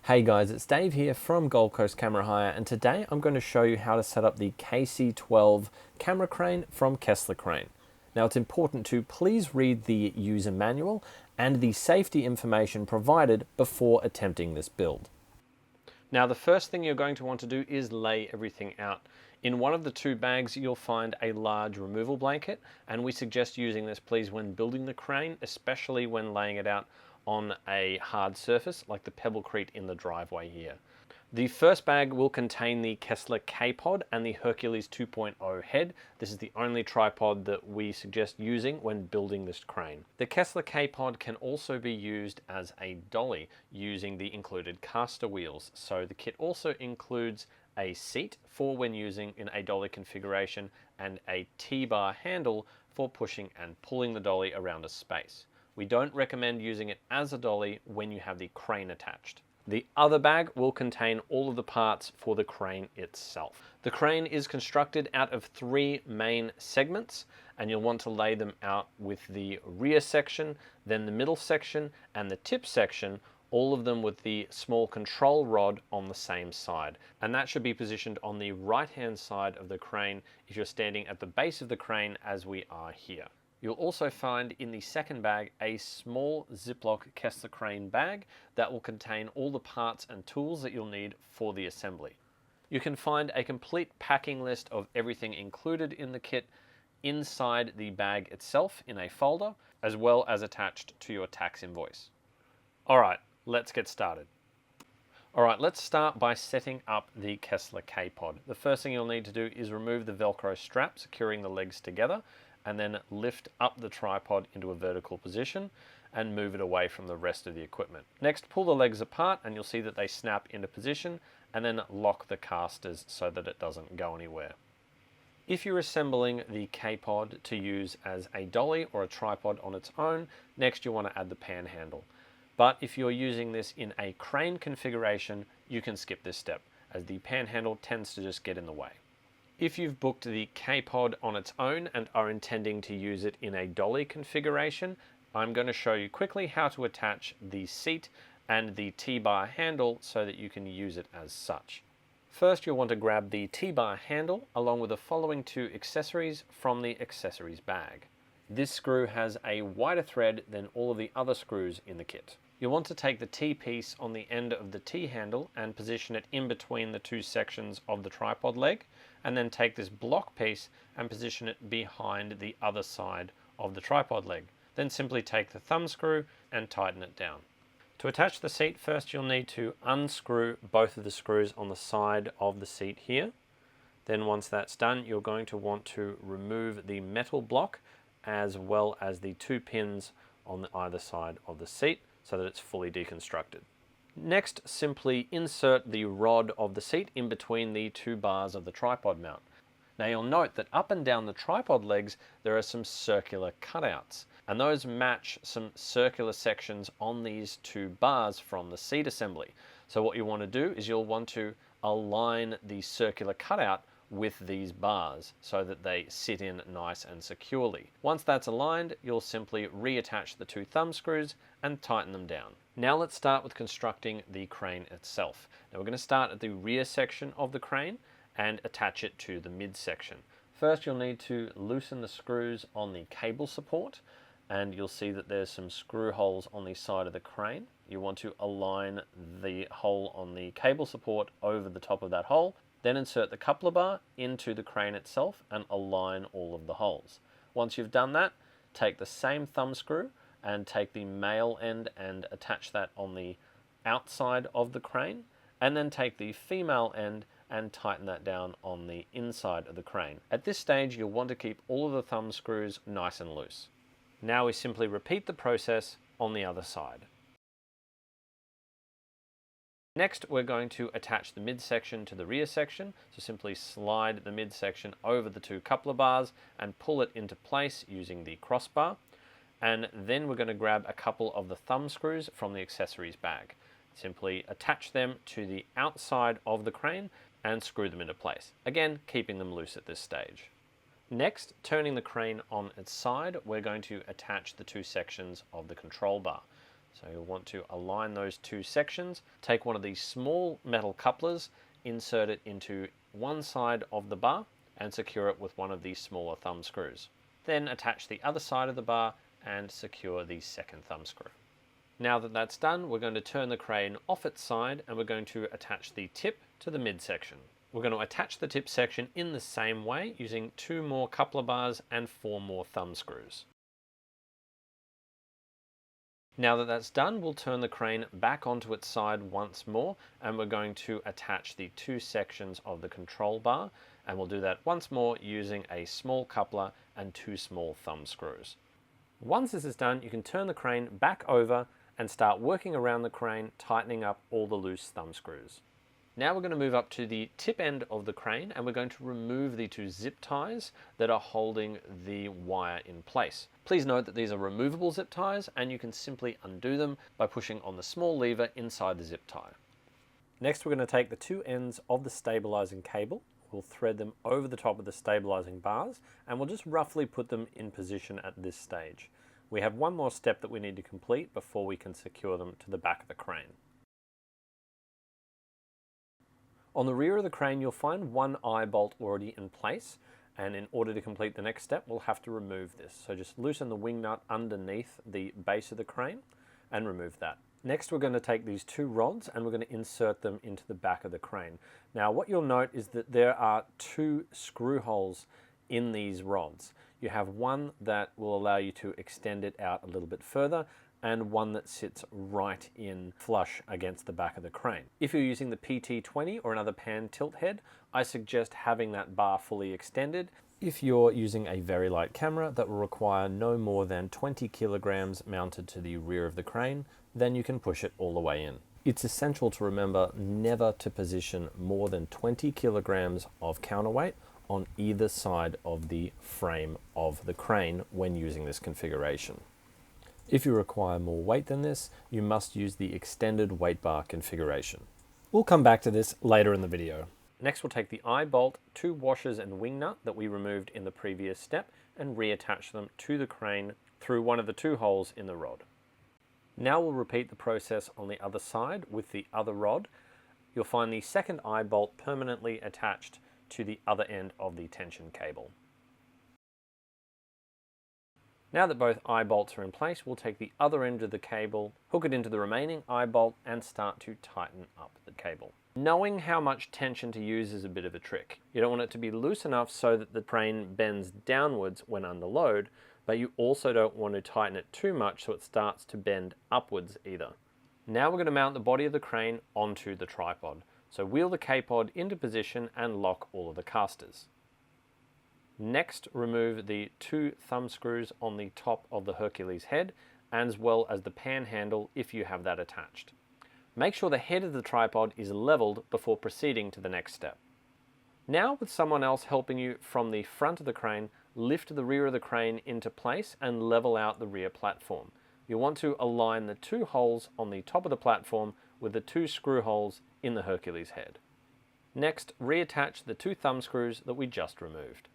Hey guys, it's Dave here from Gold Coast Camera Hire, and today I'm going to show you how to set up the KC-12 camera crane from Kessler Crane. Now it's important to please read the user manual and the safety information provided before attempting this build. Now the first thing you're going to want to do is lay everything out. In one of the two bags you'll find a large removal blanket, and we suggest using this please when building the crane, especially when laying it out on a hard surface like the pebblecrete in the driveway here. The first bag will contain the Kessler K-Pod and the Hercules 2.0 head. This is the only tripod that we suggest using when building this crane. The Kessler K-Pod can also be used as a dolly using the included caster wheels. So the kit also includes a seat for when using in a dolly configuration and a T-bar handle for pushing and pulling the dolly around a space. We don't recommend using it as a dolly when you have the crane attached. The other bag will contain all of the parts for the crane itself. The crane is constructed out of three main segments, and you'll want to lay them out with the rear section, then the middle section, and the tip section, all of them with the small control rod on the same side. And that should be positioned on the right-hand side of the crane if you're standing at the base of the crane as we are here. You'll also find in the second bag a small Ziploc Kessler crane bag that will contain all the parts and tools that you'll need for the assembly. You can find a complete packing list of everything included in the kit inside the bag itself in a folder, as well as attached to your tax invoice. Alright, let's get started. Alright, let's start by setting up the Kessler K-Pod. The first thing you'll need to do is remove the Velcro strap securing the legs together, and then lift up the tripod into a vertical position and move it away from the rest of the equipment. Next, pull the legs apart and you'll see that they snap into position, and then lock the casters so that it doesn't go anywhere. If you're assembling the K-Pod to use as a dolly or a tripod on its own, next you want to add the pan handle. But if you're using this in a crane configuration, you can skip this step, as the pan handle tends to just get in the way. If you've booked the K-Pod on its own and are intending to use it in a dolly configuration, I'm going to show you quickly how to attach the seat and the T-bar handle so that you can use it as such. First, you'll want to grab the T-bar handle along with the following two accessories from the accessories bag. This screw has a wider thread than all of the other screws in the kit. You'll want to take the T-piece on the end of the T-handle and position it in between the two sections of the tripod leg, and then take this block piece and position it behind the other side of the tripod leg. Then simply take the thumb screw and tighten it down. To attach the seat, first you'll need to unscrew both of the screws on the side of the seat here. Then once that's done, you're going to want to remove the metal block as well as the two pins on either side of the seat so that it's fully deconstructed. Next, simply insert the rod of the seat in between the two bars of the tripod mount. Now you'll note that up and down the tripod legs there are some circular cutouts, and those match some circular sections on these two bars from the seat assembly. So what you want to do is you'll want to align the circular cutout with these bars so that they sit in nice and securely. Once that's aligned, you'll simply reattach the two thumb screws and tighten them down. Now let's start with constructing the crane itself. Now we're going to start at the rear section of the crane and attach it to the mid section. First you'll need to loosen the screws on the cable support, and you'll see that there's some screw holes on the side of the crane. You want to align the hole on the cable support over the top of that hole. Then insert the coupler bar into the crane itself and align all of the holes. Once you've done that, take the same thumb screw and take the male end and attach that on the outside of the crane, and then take the female end and tighten that down on the inside of the crane. At this stage, you'll want to keep all of the thumb screws nice and loose. Now we simply repeat the process on the other side. Next, we're going to attach the midsection to the rear section, so simply slide the midsection over the two coupler bars and pull it into place using the crossbar. And then we're going to grab a couple of the thumb screws from the accessories bag. Simply attach them to the outside of the crane and screw them into place, again keeping them loose at this stage. Next, turning the crane on its side, we're going to attach the two sections of the control bar. So you'll want to align those two sections, take one of these small metal couplers, insert it into one side of the bar and secure it with one of these smaller thumb screws. Then attach the other side of the bar and secure the second thumb screw. Now that that's done, we're going to turn the crane off its side and we're going to attach the tip to the midsection. We're going to attach the tip section in the same way using 2 more coupler bars and 4 more thumb screws. Now that that's done, we'll turn the crane back onto its side once more and we're going to attach the 2 sections of the control bar, and we'll do that once more using a small coupler and 2 small thumb screws. Once this is done, you can turn the crane back over and start working around the crane, tightening up all the loose thumb screws. Now we're going to move up to the tip end of the crane and we're going to remove the 2 zip ties that are holding the wire in place. Please note that these are removable zip ties and you can simply undo them by pushing on the small lever inside the zip tie. Next, we're going to take the 2 ends of the stabilizing cable. We'll thread them over the top of the stabilizing bars and we'll just roughly put them in position at this stage. We have one more step that we need to complete before we can secure them to the back of the crane. On the rear of the crane, you'll find one eye bolt already in place, and in order to complete the next step, we'll have to remove this. So just loosen the wing nut underneath the base of the crane and remove that. Next, we're going to take these 2 rods and we're going to insert them into the back of the crane. Now, what you'll note is that there are 2 screw holes in these rods. You have one that will allow you to extend it out a little bit further, and one that sits right in flush against the back of the crane. If you're using the PT-20 or another pan tilt head, I suggest having that bar fully extended. If you're using a very light camera that will require no more than 20 kilograms mounted to the rear of the crane, then you can push it all the way in. It's essential to remember never to position more than 20 kilograms of counterweight on either side of the frame of the crane when using this configuration. If you require more weight than this, you must use the extended weight bar configuration. We'll come back to this later in the video. Next, we'll take the eye bolt, 2 washers and wing nut that we removed in the previous step and reattach them to the crane through one of the 2 holes in the rod. Now we'll repeat the process on the other side with the other rod. You'll find the second eye bolt permanently attached to the other end of the tension cable. Now that both eye bolts are in place, we'll take the other end of the cable, hook it into the remaining eye bolt and start to tighten up the cable. Knowing how much tension to use is a bit of a trick. You don't want it to be loose enough so that the crane bends downwards when under load, but you also don't want to tighten it too much so it starts to bend upwards either. Now we're going to mount the body of the crane onto the tripod. So wheel the K-pod into position and lock all of the casters. Next, remove the 2 thumb screws on the top of the Hercules head, as well as the pan handle if you have that attached. Make sure the head of the tripod is leveled before proceeding to the next step. Now, with someone else helping you from the front of the crane, lift the rear of the crane into place and level out the rear platform. You'll want to align the 2 holes on the top of the platform with the 2 screw holes in the Hercules head. Next, reattach the 2 thumb screws that we just removed.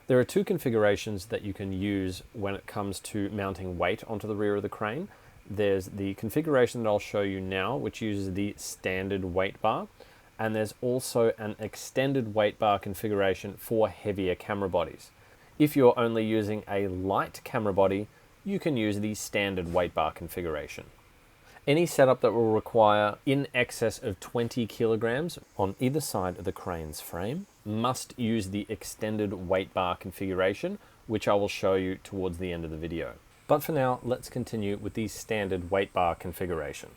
There are 2 configurations that you can use when it comes to mounting weight onto the rear of the crane. There's the configuration that I'll show you now, which uses the standard weight bar, and there's also an extended weight bar configuration for heavier camera bodies. If you're only using a light camera body, you can use the standard weight bar configuration. Any setup that will require in excess of 20 kilograms on either side of the crane's frame must use the extended weight bar configuration, which I will show you towards the end of the video. But for now, let's continue with the standard weight bar configuration.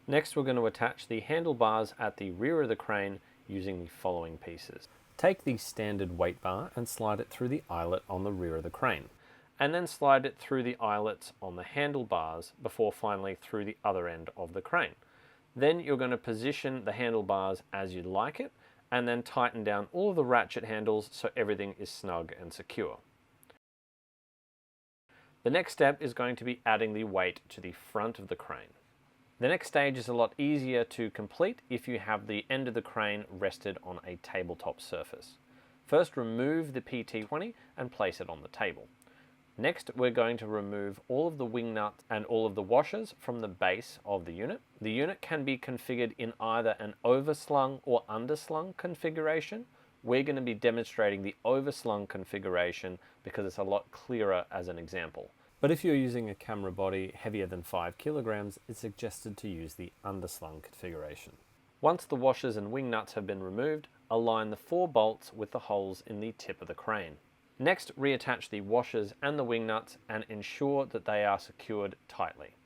Next, we're going to attach the handlebars at the rear of the crane using the following pieces. Take the standard weight bar and slide it through the eyelet on the rear of the crane, and then slide it through the eyelets on the handlebars before finally through the other end of the crane. Then you're going to position the handlebars as you'd like it, and then tighten down all of the ratchet handles so everything is snug and secure. The next step is going to be adding the weight to the front of the crane. The next stage is a lot easier to complete if you have the end of the crane rested on a tabletop surface. First, remove the PT-20 and place it on the table. Next, we're going to remove all of the wing nuts and all of the washers from the base of the unit. The unit can be configured in either an overslung or underslung configuration. We're going to be demonstrating the overslung configuration because it's a lot clearer as an example. But if you're using a camera body heavier than 5 kilograms, it's suggested to use the underslung configuration. Once the washers and wing nuts have been removed, align the 4 bolts with the holes in the tip of the crane. Next, reattach the washers and the wing nuts and ensure that they are secured tightly.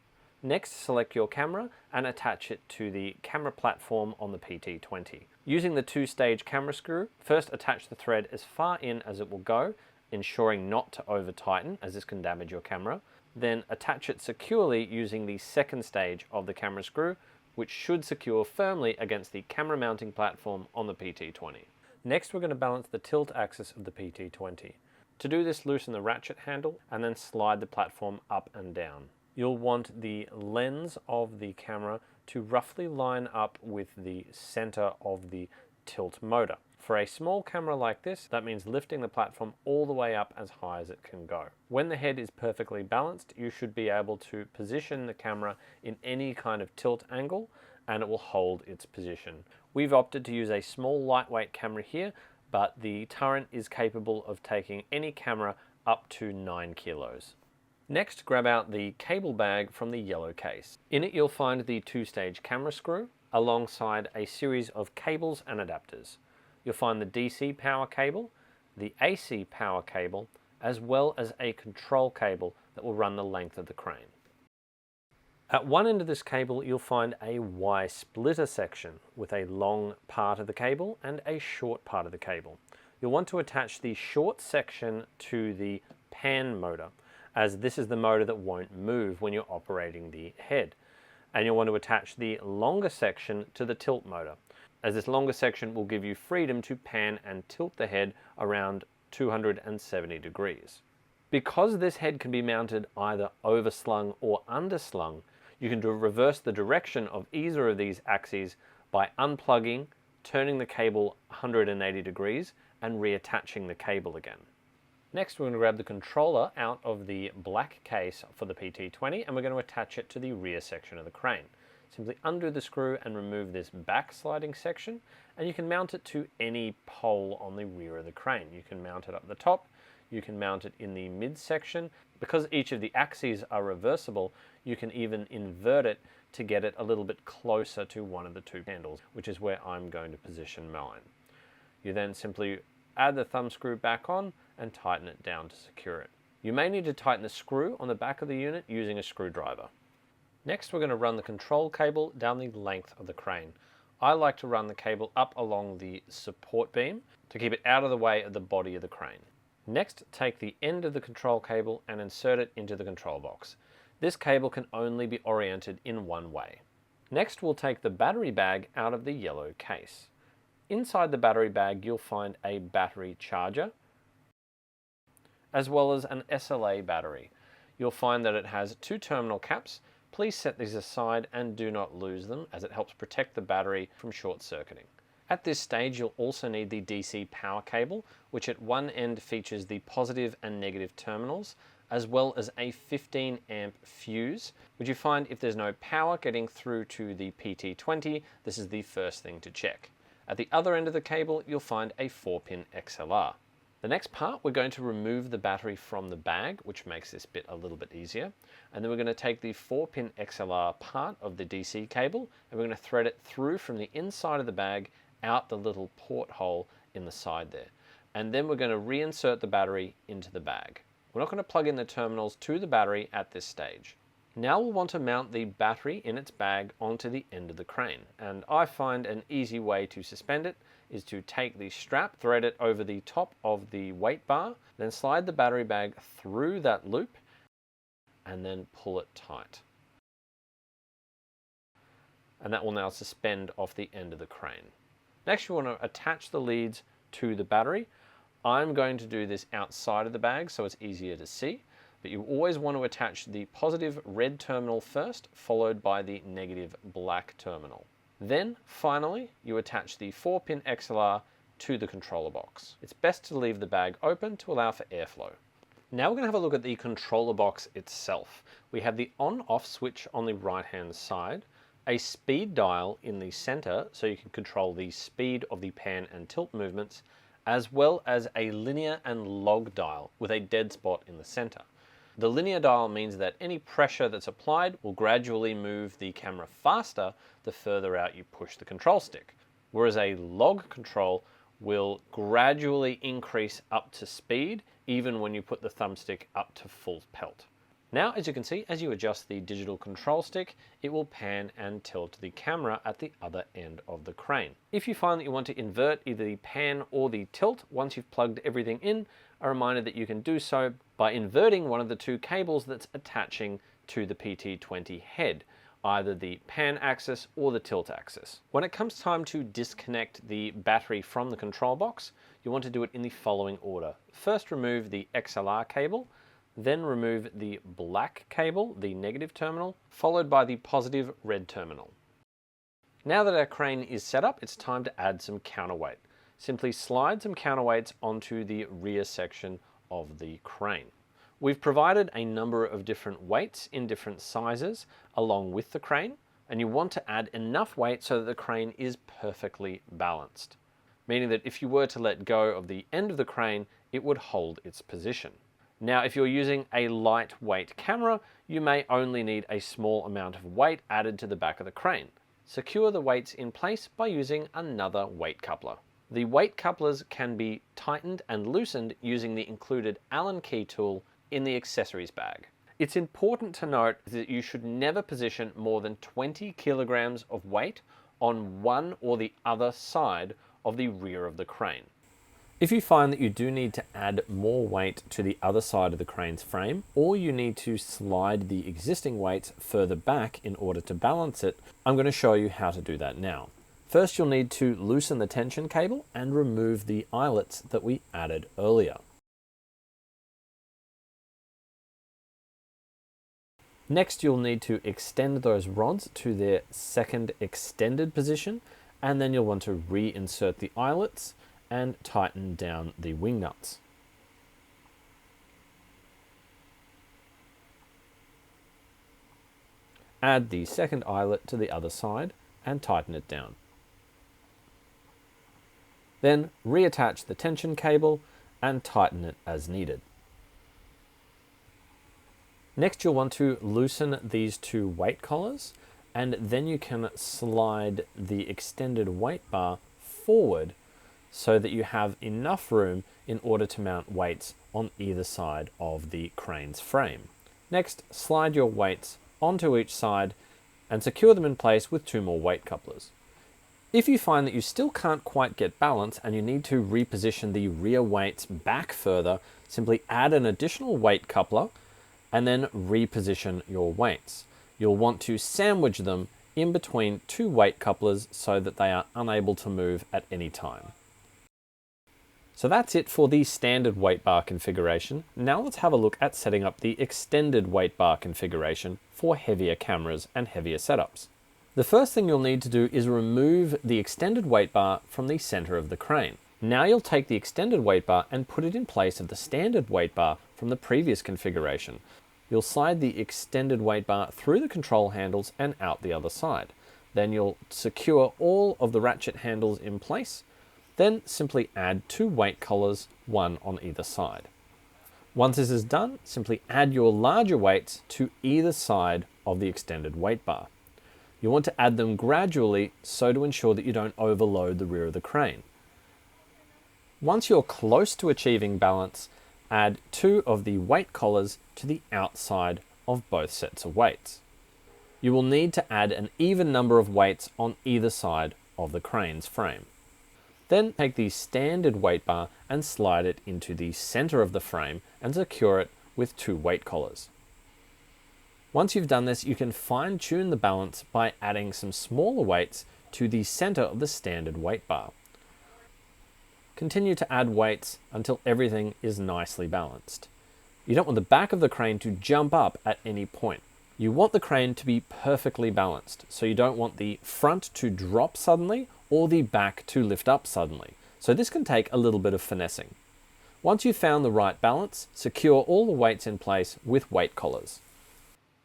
Next, select your camera and attach it to the camera platform on the PT-20. Using the 2-stage camera screw, first attach the thread as far in as it will go, ensuring not to over tighten as this can damage your camera. Then attach it securely using the 2nd stage of the camera screw, which should secure firmly against the camera mounting platform on the PT-20. Next, we're going to balance the tilt axis of the PT-20. To do this, loosen the ratchet handle and then slide the platform up and down. You'll want the lens of the camera to roughly line up with the center of the tilt motor. For a small camera like this, that means lifting the platform all the way up as high as it can go. When the head is perfectly balanced, you should be able to position the camera in any kind of tilt angle and it will hold its position. We've opted to use a small lightweight camera here, but the Turret is capable of taking any camera up to 9 kilos. Next, grab out the cable bag from the yellow case. In it you'll find the 2-stage camera screw alongside a series of cables and adapters. You'll find the DC power cable, the AC power cable, as well as a control cable that will run the length of the crane. At one end of this cable you'll find a Y splitter section with a long part of the cable and a short part of the cable. You'll want to attach the short section to the pan motor, as this is the motor that won't move when you're operating the head. And you'll want to attach the longer section to the tilt motor, as this longer section will give you freedom to pan and tilt the head around 270 degrees. Because this head can be mounted either overslung or underslung, you can reverse the direction of either of these axes by unplugging, turning the cable 180 degrees, and reattaching the cable again. Next, we're going to grab the controller out of the black case for the PT-20 and we're going to attach it to the rear section of the crane. Simply undo the screw and remove this back sliding section, and you can mount it to any pole on the rear of the crane. You can mount it up the top, you can mount it in the midsection. Because each of the axes are reversible, you can even invert it to get it a little bit closer to one of the 2 handles, which is where I'm going to position mine. You then simply add the thumb screw back on and tighten it down to secure it. You may need to tighten the screw on the back of the unit using a screwdriver. Next, we're going to run the control cable down the length of the crane. I like to run the cable up along the support beam to keep it out of the way of the body of the crane. Next, take the end of the control cable and insert it into the control box. This cable can only be oriented in one way. Next, we'll take the battery bag out of the yellow case. Inside the battery bag, you'll find a battery charger, as well as an SLA battery. You'll find that it has 2 terminal caps. Please set these aside and do not lose them, as it helps protect the battery from short circuiting. At this stage, you'll also need the DC power cable, which at one end features the positive and negative terminals, as well as a 15 amp fuse, which you find if there's no power getting through to the PT-20, this is the first thing to check. At the other end of the cable, you'll find a 4-pin XLR. The next part, we're going to remove the battery from the bag, which makes this bit a little bit easier. And then we're going to take the 4-pin XLR part of the DC cable, and we're going to thread it through from the inside of the bag out the little porthole in the side there. And then we're going to reinsert the battery into the bag. We're not going to plug in the terminals to the battery at this stage. Now we'll want to mount the battery in its bag onto the end of the crane. And I find an easy way to suspend it is to take the strap, thread it over the top of the weight bar, then slide the battery bag through that loop, and then pull it tight. And that will now suspend off the end of the crane. Next, you want to attach the leads to the battery. I'm going to do this outside of the bag so it's easier to see, but you always want to attach the positive red terminal first, followed by the negative black terminal. Then, finally, you attach the 4-pin XLR to the controller box. It's best to leave the bag open to allow for airflow. Now we're going to have a look at the controller box itself. We have the on-off switch on the right-hand side, a speed dial in the center so you can control the speed of the pan and tilt movements, as well as a linear and log dial with a dead spot in the center. The linear dial means that any pressure that's applied will gradually move the camera faster the further out you push the control stick, whereas a log control will gradually increase up to speed even when you put the thumbstick up to full pelt. Now, as you can see, as you adjust the digital control stick, it will pan and tilt the camera at the other end of the crane. If you find that you want to invert either the pan or the tilt once you've plugged everything in, a reminder that you can do so by inverting one of the two cables that's attaching to the PT20 head, either the pan axis or the tilt axis. When it comes time to disconnect the battery from the control box, you want to do it in the following order. First, remove the XLR cable, then remove the black cable, the negative terminal, followed by the positive red terminal. Now that our crane is set up, it's time to add some counterweight. Simply slide some counterweights onto the rear section of the crane. We've provided a number of different weights in different sizes along with the crane, and you want to add enough weight so that the crane is perfectly balanced, meaning that if you were to let go of the end of the crane, it would hold its position. Now, if you're using a lightweight camera, you may only need a small amount of weight added to the back of the crane. Secure the weights in place by using another weight coupler. The weight couplers can be tightened and loosened using the included Allen key tool in the accessories bag. It's important to note that you should never position more than 20 kilograms of weight on one or the other side of the rear of the crane. If you find that you do need to add more weight to the other side of the crane's frame, or you need to slide the existing weights further back in order to balance it, I'm going to show you how to do that now. First, you'll need to loosen the tension cable and remove the eyelets that we added earlier. Next, you'll need to extend those rods to their second extended position, and then you'll want to reinsert the eyelets and tighten down the wing nuts. Add the second eyelet to the other side and tighten it down. Then reattach the tension cable and tighten it as needed. Next, you'll want to loosen these two weight collars, and then you can slide the extended weight bar forward so that you have enough room in order to mount weights on either side of the crane's frame. Next, slide your weights onto each side and secure them in place with two more weight couplers. If you find that you still can't quite get balance and you need to reposition the rear weights back further, simply add an additional weight coupler and then reposition your weights. You'll want to sandwich them in between two weight couplers so that they are unable to move at any time. So that's it for the standard weight bar configuration. Now let's have a look at setting up the extended weight bar configuration for heavier cameras and heavier setups. The first thing you'll need to do is remove the extended weight bar from the center of the crane. Now you'll take the extended weight bar and put it in place of the standard weight bar from the previous configuration. You'll slide the extended weight bar through the control handles and out the other side. Then you'll secure all of the ratchet handles in place. Then simply add two weight collars, one on either side. Once this is done, simply add your larger weights to either side of the extended weight bar. You want to add them gradually so to ensure that you don't overload the rear of the crane. Once you're close to achieving balance, add two of the weight collars to the outside of both sets of weights. You will need to add an even number of weights on either side of the crane's frame. Then take the standard weight bar and slide it into the center of the frame and secure it with two weight collars. Once you've done this, you can fine-tune the balance by adding some smaller weights to the center of the standard weight bar. Continue to add weights until everything is nicely balanced. You don't want the back of the crane to jump up at any point. You want the crane to be perfectly balanced, so you don't want the front to drop suddenly or the back to lift up suddenly. So this can take a little bit of finessing. Once you've found the right balance, secure all the weights in place with weight collars.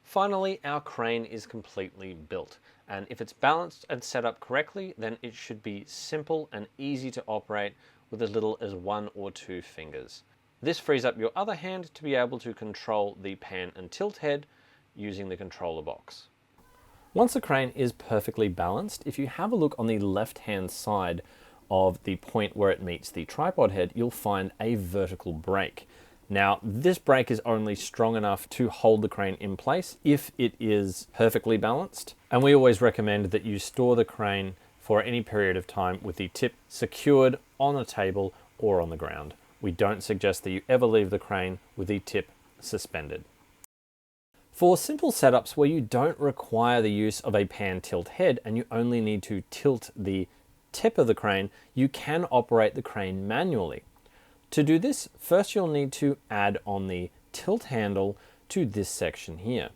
Finally, our crane is completely built, and if it's balanced and set up correctly, then it should be simple and easy to operate with as little as 1 or 2 fingers. This frees up your other hand to be able to control the pan and tilt head using the controller box. Once the crane is perfectly balanced, if you have a look on the left-hand side of the point where it meets the tripod head, you'll find a vertical brake. Now, this brake is only strong enough to hold the crane in place if it is perfectly balanced. And we always recommend that you store the crane for any period of time with the tip secured on a table or on the ground. We don't suggest that you ever leave the crane with the tip suspended. For simple setups where you don't require the use of a pan tilt head and you only need to tilt the tip of the crane, you can operate the crane manually. To do this, first you'll need to add on the tilt handle to this section here.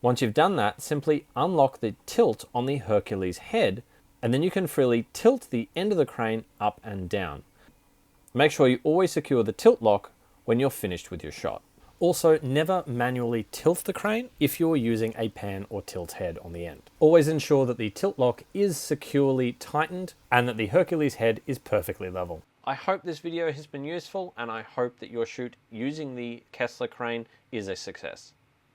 Once you've done that, simply unlock the tilt on the Hercules head, and then you can freely tilt the end of the crane up and down. Make sure you always secure the tilt lock when you're finished with your shot. Also, never manually tilt the crane if you're using a pan or tilt head on the end. Always ensure that the tilt lock is securely tightened and that the Hercules head is perfectly level. I hope this video has been useful, and I hope that your shoot using the Kessler crane is a success.